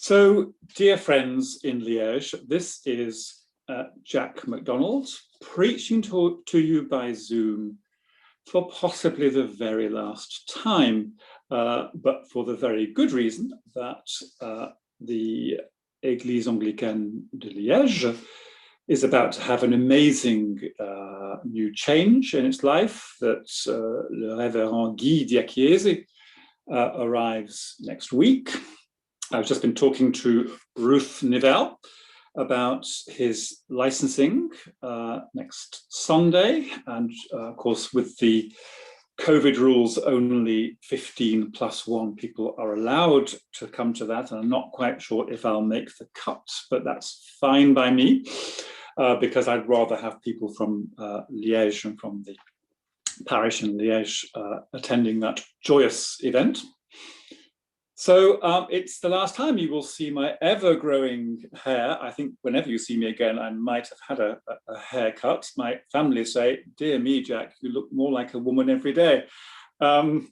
So, dear friends in Liège, this is Jack MacDonald preaching to you by Zoom for possibly the very last time, but for the very good reason that the Église Anglicane de Liège is about to have an amazing new change in its life, that Le Révérend Guy Diachiesi arrives next week. I've just been talking to Ruth Nivell about his licensing next Sunday, and of course with the COVID rules, only 15+1 people are allowed to come to that, and I'm not quite sure if I'll make the cut, but that's fine by me, because I'd rather have people from Liège and from the parish in Liège attending that joyous event. So it's the last time you will see my ever-growing hair. I think whenever you see me again, I might have had a haircut. My family say, "Dear me, Jack, you look more like a woman every day." And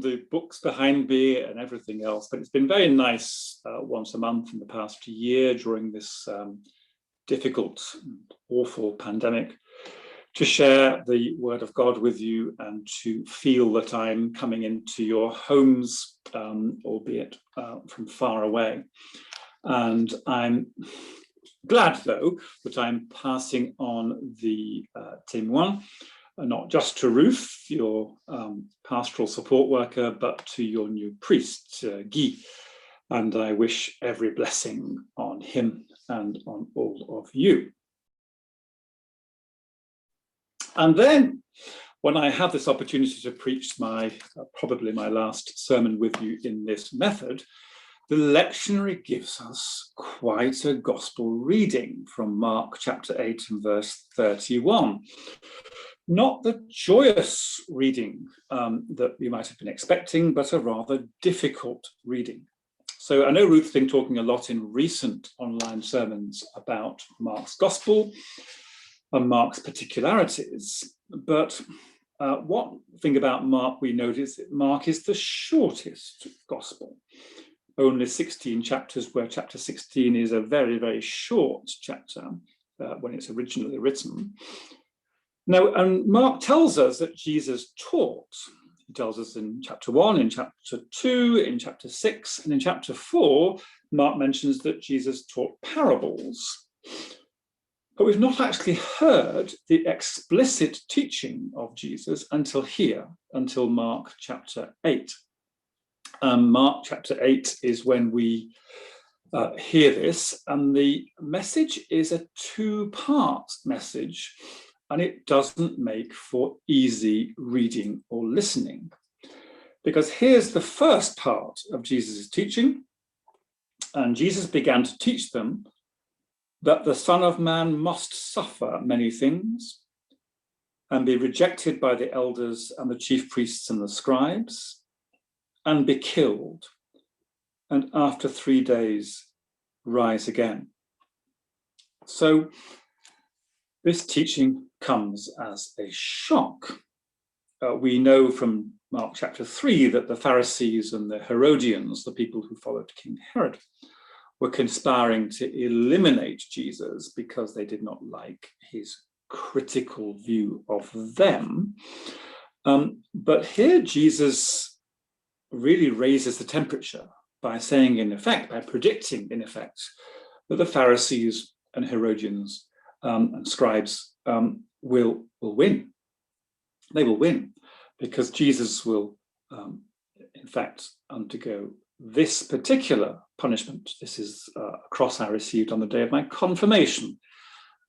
the books behind me and everything else. But it's been very nice once a month in the past year during this difficult, awful pandemic, to share the word of God with you and to feel that I'm coming into your homes, albeit from far away. And I'm glad, though, that I'm passing on the témoin, not just to Ruth, your pastoral support worker, but to your new priest, Guy. And I wish every blessing on him and on all of you. And then, when I have this opportunity to preach probably my last sermon with you in this method, the lectionary gives us quite a gospel reading from Mark chapter 8 and verse 31. Not the joyous reading that you might have been expecting, but a rather difficult reading. So I know Ruth's been talking a lot in recent online sermons about Mark's gospel and Mark's particularities, but one thing about Mark we notice that Mark is the shortest gospel. Only 16 chapters, where chapter 16 is a very, very short chapter when it's originally written. Now, and Mark tells us that Jesus taught. He tells us in chapter 1, in chapter 2, in chapter 6, and in chapter 4, Mark mentions that Jesus taught parables. But we've not actually heard the explicit teaching of Jesus until here, until Mark chapter 8. Mark chapter 8 is when we hear this, and the message is a two-part message, and it doesn't make for easy reading or listening. Because here's the first part of Jesus' teaching, and Jesus began to teach them that the Son of Man must suffer many things and be rejected by the elders and the chief priests and the scribes and be killed, and after 3 days rise again. So this teaching comes as a shock. We know from Mark chapter 3 that the Pharisees and the Herodians, the people who followed King Herod, were conspiring to eliminate Jesus because they did not like his critical view of them. But here Jesus really raises the temperature by saying, in effect, by predicting, in effect, that the Pharisees and Herodians and scribes will win. They will win because Jesus will, in fact, undergo this particular punishment. This is a cross I received on the day of my confirmation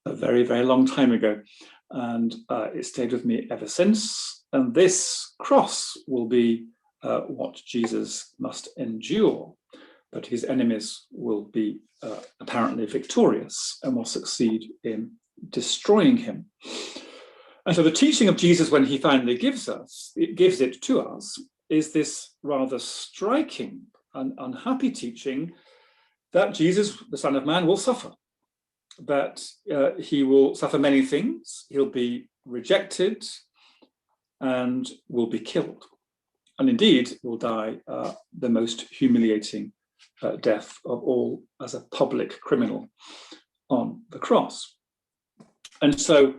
a very, very long time ago. And it stayed with me ever since. And this cross will be what Jesus must endure. But his enemies will be apparently victorious and will succeed in destroying him. And so the teaching of Jesus, when he finally gives it to us, is this rather striking and unhappy teaching that Jesus, the Son of Man, will suffer, that he will suffer many things. He'll be rejected and will be killed, and indeed will die the most humiliating death of all as a public criminal on the cross. And so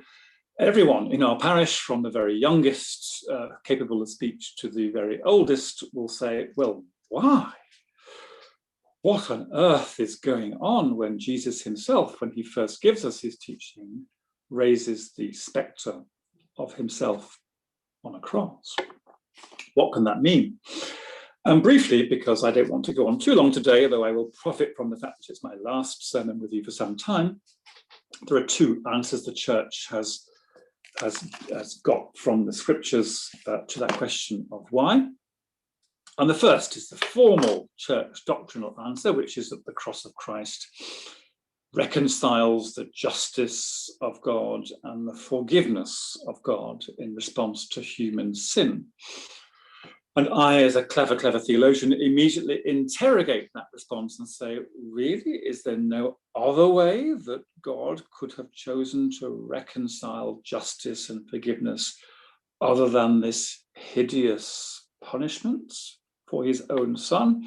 everyone in our parish, from the very youngest capable of speech to the very oldest, will say, well, why? What on earth is going on when Jesus himself, when he first gives us his teaching, raises the spectre of himself on a cross? What can that mean? And briefly, because I don't want to go on too long today, although I will profit from the fact that it's my last sermon with you for some time, there are two answers the church has got from the scriptures to that question of why. And the first is the formal church doctrinal answer, which is that the cross of Christ reconciles the justice of God and the forgiveness of God in response to human sin. And I, as a clever theologian, immediately interrogate that response and say, really, is there no other way that God could have chosen to reconcile justice and forgiveness other than this hideous punishment for his own son?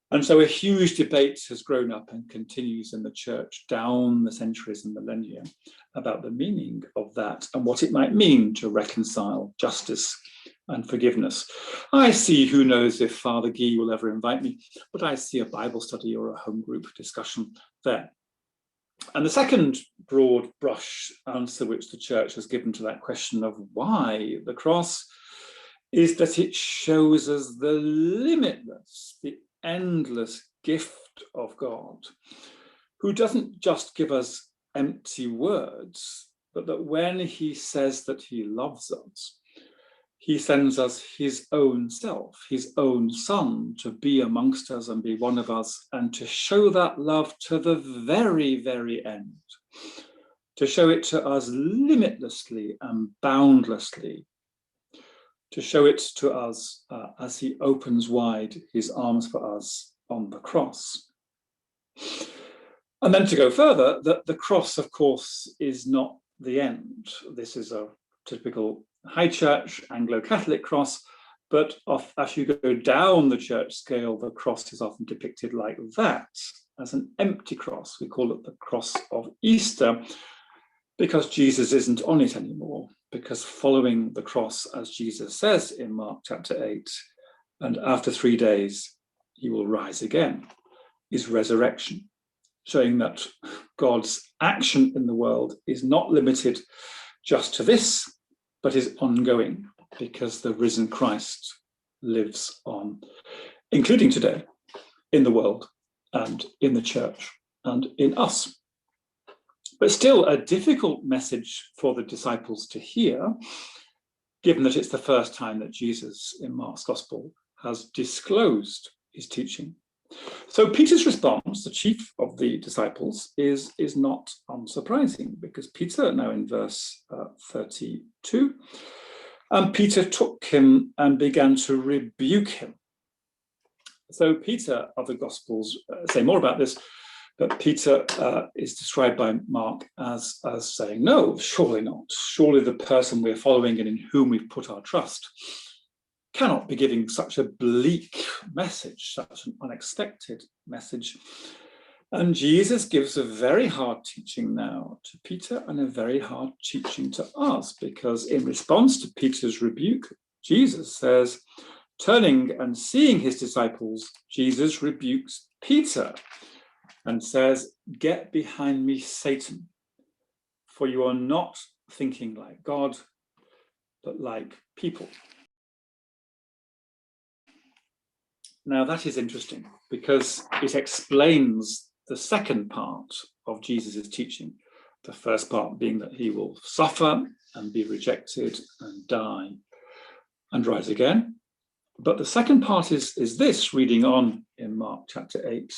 And so a huge debate has grown up and continues in the church down the centuries and millennia about the meaning of that and what it might mean to reconcile justice and forgiveness. I see, who knows if Father Guy will ever invite me, but I see a Bible study or a home group discussion there. And the second broad brush answer which the church has given to that question of why the cross is that it shows us the limitless, the endless gift of God, who doesn't just give us empty words, but that when he says that he loves us, he sends us his own self, his own son, to be amongst us and be one of us, and to show that love to the very, very end, to show it to us limitlessly and boundlessly, to show it to us as he opens wide his arms for us on the cross. And then to go further, that the cross, of course, is not the end. This is a typical high church Anglo-Catholic cross, but as you go down the church scale, the cross is often depicted like that, as an empty cross. We call it the cross of Easter, because Jesus isn't on it anymore, because following the cross, as Jesus says in Mark chapter 8, and after 3 days, he will rise again, is resurrection, showing that God's action in the world is not limited just to this, but is ongoing, because the risen Christ lives on, including today, in the world and in the church and in us. But still a difficult message for the disciples to hear, given that it's the first time that Jesus in Mark's gospel has disclosed his teaching. So Peter's response, the chief of the disciples, is not unsurprising, because Peter, now in verse 32, and Peter took him and began to rebuke him. So Peter, other gospels say more about this, but Peter is described by Mark as saying, no, surely not. Surely the person we're following and in whom we've put our trust cannot be giving such a bleak message, such an unexpected message. And Jesus gives a very hard teaching now to Peter and a very hard teaching to us, because in response to Peter's rebuke, Jesus says, turning and seeing his disciples, Jesus rebukes Peter and says, get behind me, Satan, for you are not thinking like God, but like people. Now that is interesting, because it explains the second part of Jesus' teaching, the first part being that he will suffer and be rejected and die and rise again. But the second part is this, reading on in Mark chapter 8.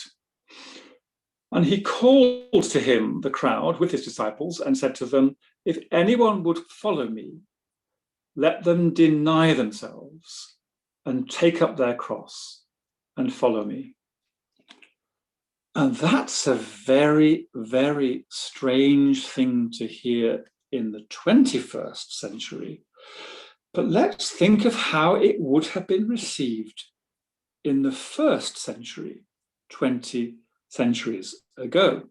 And he called to him the crowd with his disciples and said to them, if anyone would follow me, let them deny themselves and take up their cross and follow me. And that's a very, very strange thing to hear in the 21st century. But let's think of how it would have been received in the first century. 20 centuries ago.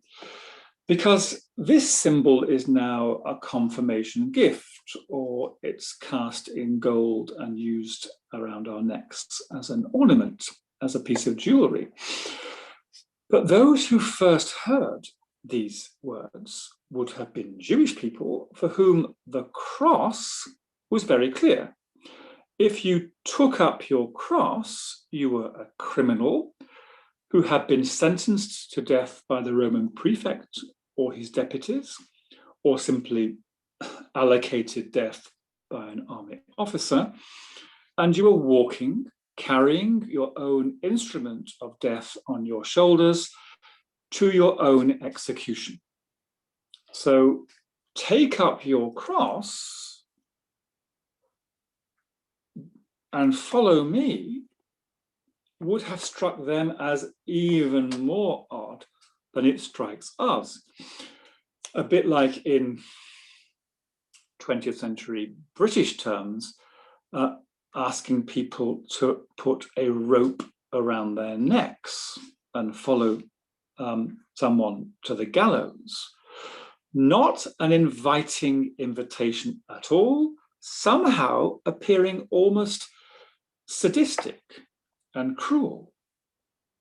Because this symbol is now a confirmation gift, or it's cast in gold and used around our necks as an ornament, as a piece of jewelry. But those who first heard these words would have been Jewish people for whom the cross was very clear. If you took up your cross, you were a criminal who had been sentenced to death by the Roman prefect or his deputies, or simply allocated death by an army officer, and you were walking, carrying your own instrument of death on your shoulders to your own execution. So take up your cross and follow me would have struck them as even more odd than it strikes us. A bit like in 20th century British terms, asking people to put a rope around their necks and follow someone to the gallows. Not an inviting invitation at all, somehow appearing almost sadistic and cruel.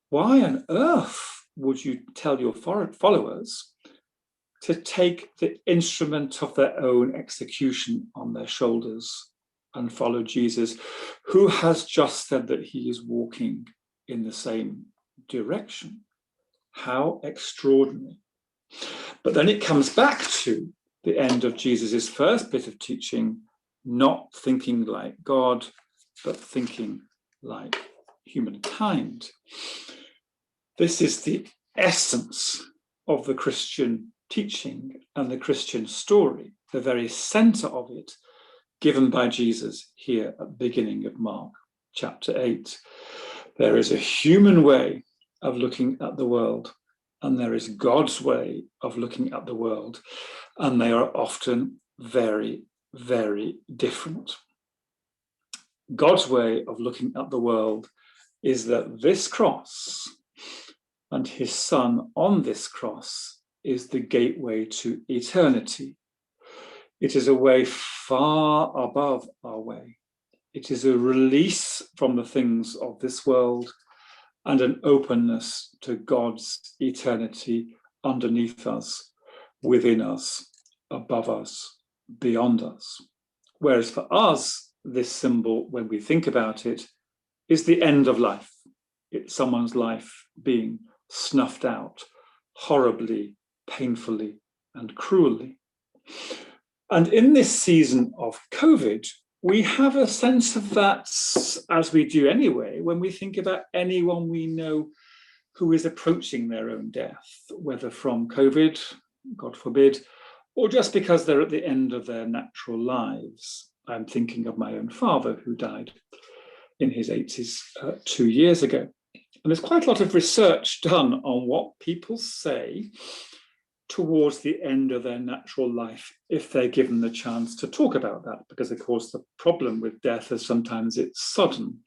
Why on earth would you tell your followers to take the instrument of their own execution on their shoulders and follow Jesus, who has just said that he is walking in the same direction? How extraordinary. But then it comes back to the end of Jesus's first bit of teaching, not thinking like God, but thinking like humankind. This is the essence of the Christian teaching and the Christian story, the very center of it, given by Jesus here at the beginning of Mark chapter 8. There is a human way of looking at the world, and there is God's way of looking at the world, and they are often very, very different. God's way of looking at the world is that this cross and his son on this cross is the gateway to eternity. It is a way far above our way. It is a release from the things of this world and an openness to God's eternity underneath us, within us, above us, beyond us. Whereas for us, this symbol, when we think about it, is the end of life. It's someone's life being snuffed out horribly, painfully, and cruelly. And in this season of COVID, we have a sense of that, as we do anyway, when we think about anyone we know who is approaching their own death, whether from COVID, God forbid, or just because they're at the end of their natural lives. I'm thinking of my own father, who died in his 80s 2 years ago. And there's quite a lot of research done on what people say towards the end of their natural life if they're given the chance to talk about that, because of course the problem with death is sometimes it's sudden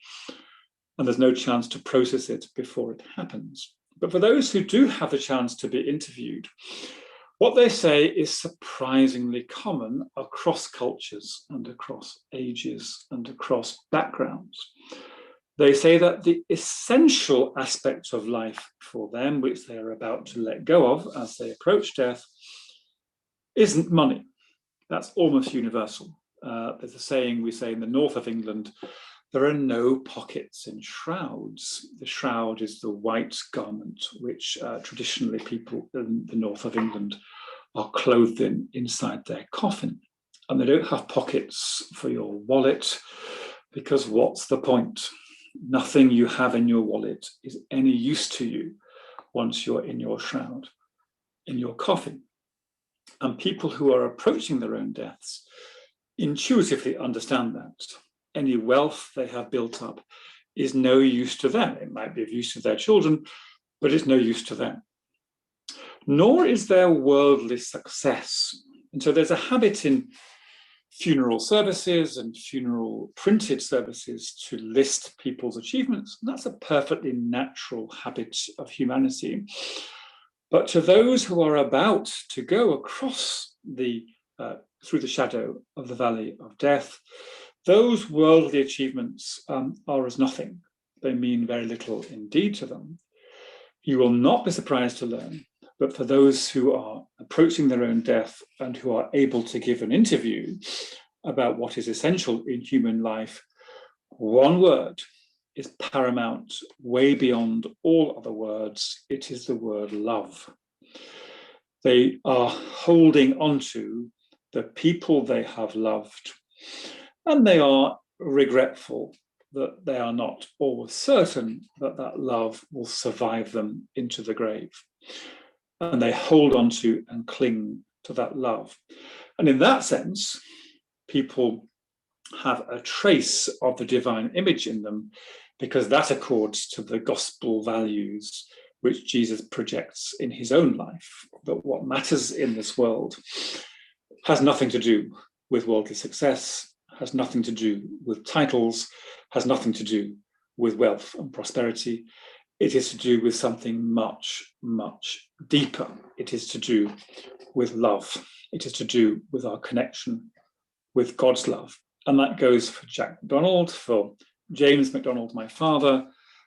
and there's no chance to process it before it happens. But for those who do have the chance to be interviewed, what they say is surprisingly common across cultures and across ages and across backgrounds. They say that the essential aspect of life for them, which they are about to let go of as they approach death, isn't money. That's almost universal. There's a saying we say in the north of England, there are no pockets in shrouds. The shroud is the white garment, which traditionally people in the north of England are clothed in inside their coffin. And they don't have pockets for your wallet, because what's the point? Nothing you have in your wallet is any use to you once you're in your shroud, in your coffin. And people who are approaching their own deaths intuitively understand that. Any wealth they have built up is no use to them. It might be of use to their children, but it's no use to them. Nor is their worldly success. And so there's a habit in funeral services and funeral printed services to list people's achievements. And that's a perfectly natural habit of humanity. But to those who are about to go across through the shadow of the valley of death, those worldly achievements are as nothing. They mean very little indeed to them. You will not be surprised to learn, but for those who are approaching their own death and who are able to give an interview about what is essential in human life, one word is paramount, way beyond all other words. It is the word love. They are holding onto the people they have loved, and they are regretful that they are not always certain that that love will survive them into the grave. And they hold on to and cling to that love. And in that sense, people have a trace of the divine image in them, because that accords to the gospel values which Jesus projects in his own life, that what matters in this world has nothing to do with worldly success, has nothing to do with titles, has nothing to do with wealth and prosperity. It is to do with something much, much deeper. It is to do with love. It is to do with our connection with God's love. And that goes for Jack MacDonald, for James MacDonald, my father,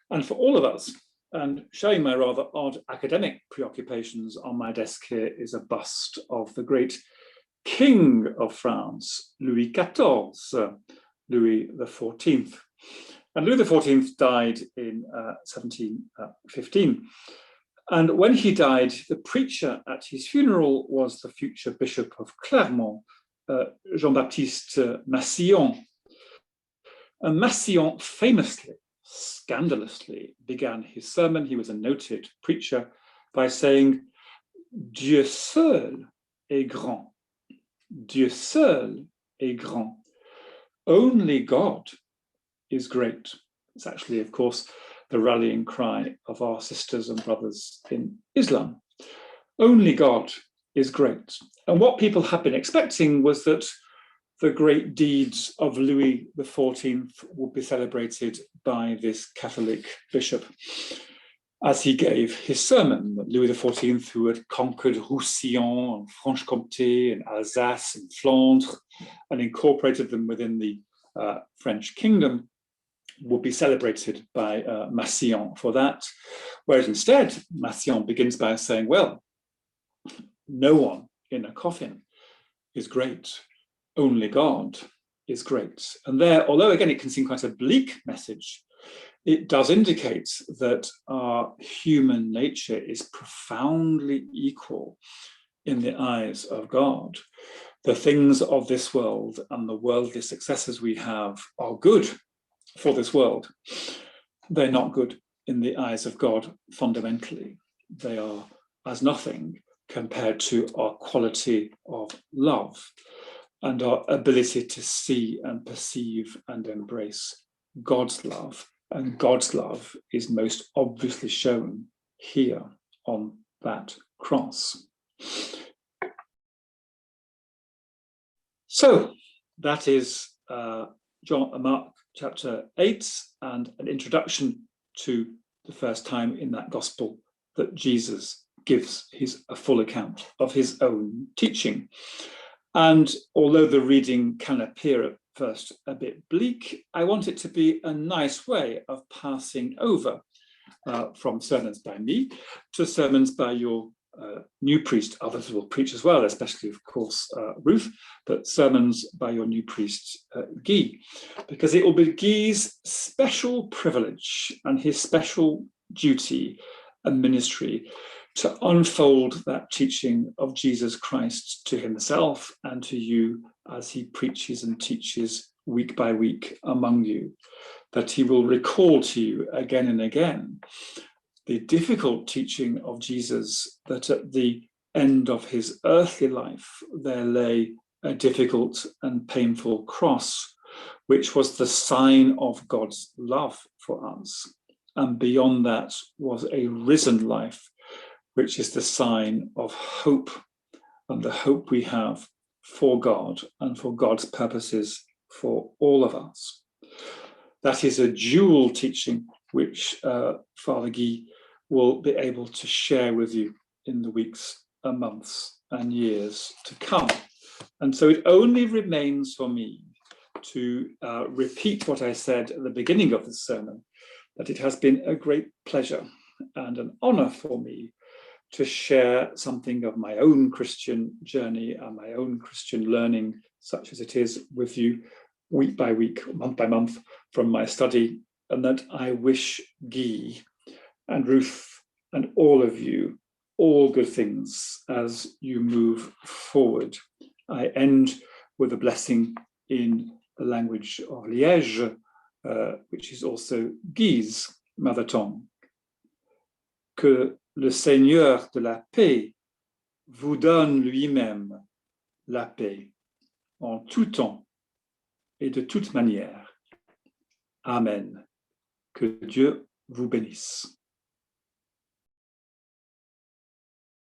and for all of us. And showing my rather odd academic preoccupations, on my desk here is a bust of the great King of France, Louis XIV, Louis XIV. And Louis XIV died in 1715. And when he died, the preacher at his funeral was the future Bishop of Clermont, Jean-Baptiste Massillon. And Massillon famously, scandalously, began his sermon, he was a noted preacher, by saying, Dieu seul est grand. Dieu seul est grand. Only God is great. It's actually, of course, the rallying cry of our sisters and brothers in Islam. Only God is great. And what people had been expecting was that the great deeds of Louis XIV would be celebrated by this Catholic bishop as he gave his sermon. Louis XIV, who had conquered Roussillon and Franche-Comté and Alsace and Flandre and incorporated them within the French kingdom, would be celebrated by Massillon for that. Whereas instead, Massillon begins by saying, well, no one in a coffin is great. Only God is great. And there, although again, it can seem quite a bleak message, it does indicate that our human nature is profoundly equal in the eyes of God. The things of this world and the worldly successes we have are good for this world. They're not good in the eyes of God fundamentally. They are as nothing compared to our quality of love and our ability to see and perceive and embrace God's love. And God's love is most obviously shown here on that cross. So that is Mark chapter 8, and an introduction to the first time in that gospel that Jesus gives a full account of his own teaching. And although the reading can appear at first a bit bleak, I want it to be a nice way of passing over from sermons by me to sermons by your new priest. Others will preach as well, especially, of course, Ruth, but sermons by your new priest, Guy, because it will be Guy's special privilege and his special duty and ministry to unfold that teaching of Jesus Christ to himself and to you as he preaches and teaches week by week among you, that he will recall to you again and again the difficult teaching of Jesus, that at the end of his earthly life there lay a difficult and painful cross, which was the sign of God's love for us. And beyond that was a risen life, which is the sign of hope, and the hope we have for God and for God's purposes for all of us. That is a dual teaching which Father Guy will be able to share with you in the weeks and months and years to come. And so it only remains for me to repeat what I said at the beginning of this sermon, that it has been a great pleasure and an honor for me to share something of my own Christian journey and my own Christian learning, such as it is, with you week by week, month by month from my study, and that I wish Guy and Ruth and all of you all good things as you move forward. I end with a blessing in the language of Liège, which is also Guy's mother tongue. Que le Seigneur de la paix vous donne lui-même la paix en tout temps et de toute manière. Amen. Que Dieu vous bénisse.